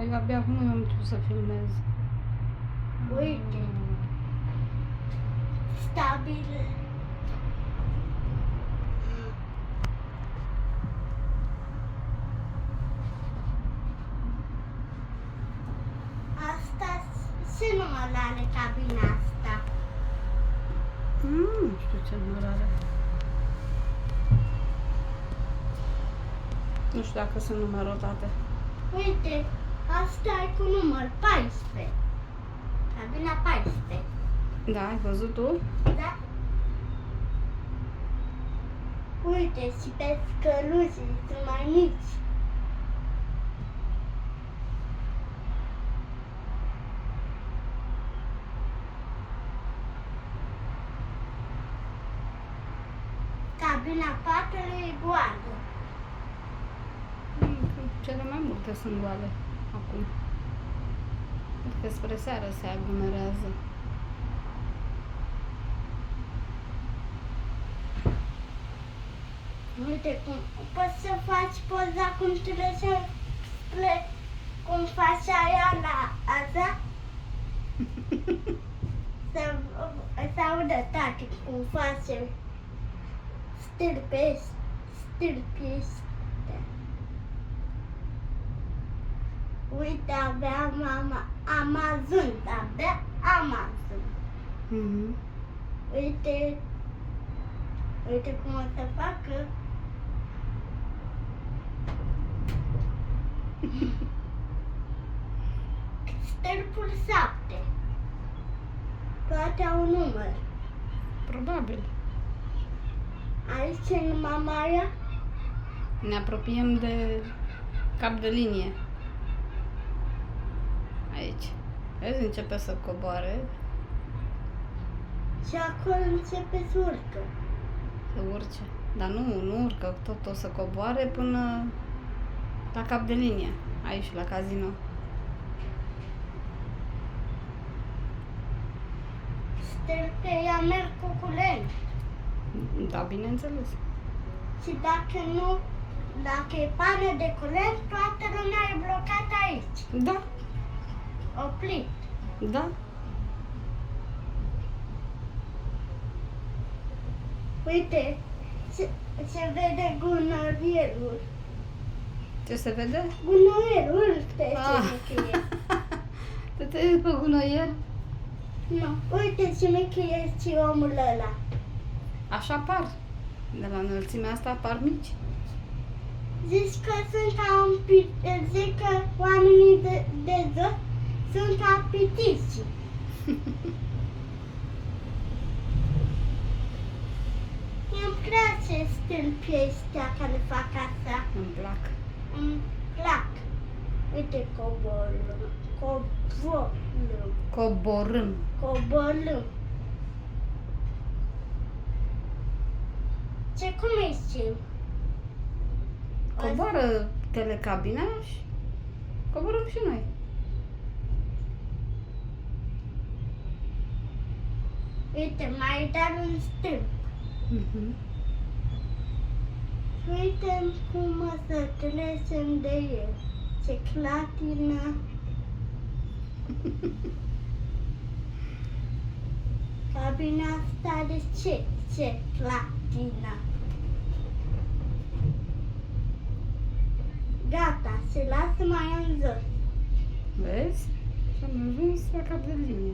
Eu abia acum am început să filmez. Uite. Stabil. Asta ce număr are cabina asta? Nu știu ce număr are. Nu știu dacă sunt numerotate. Uite, asta e cu număr 14. Cabina 14. Da, ai văzut tu? Da? Uite, și pe scăluțe sunt mai mici. Cabina 4 e goală. Cele mai multe sunt goale acum. Cred că spre seară se aglomerează. Uite cum poți să faci poza cum trece spre cum face aia la aza. Să audă tati cum face stâlpe. Uite, avea mama Amazon, avea Amazon. Mhm. Uite cum o să facă. Stâlpul 7. Toate au număr. Probabil. Aici în Mamaia. Ne apropiem de cap de linie. Aici. Vezi, începe să coboare, Și acolo începe să urcă. să urce. Dar nu urcă, tot o să coboare până la cap de linie, aici, la casino. Stâlpe, ea merg cu curent. Da, bineînțeles. Și dacă e pană de curent, toată lumea e blocată aici. Da, Oprit. da. Uite, se vede gunoierul. Ce se vede? Gunoierul, uite Ah. ce mic e. Te uiți pe gunoier? Nu, uite ce mic e și omul ăla. Așa par. De la înălțimea asta par mici. Zici că zic că oamenii de jos sunt apitiți. Îmi place stâlpii ăștia care fac asta. Îmi plac. Îmi plac. Uite Coborâm. coborâm. Ce cum îi știu? Coboară telecabina și coborâm și noi. Uite, mai dar un stâlp. Mhm. Uite cum o să trecem de el. Ce clatină. Cabina asta de ce clatină. Gata, se lasă mai în jos. Vezi? Și am ajuns la cap de linie.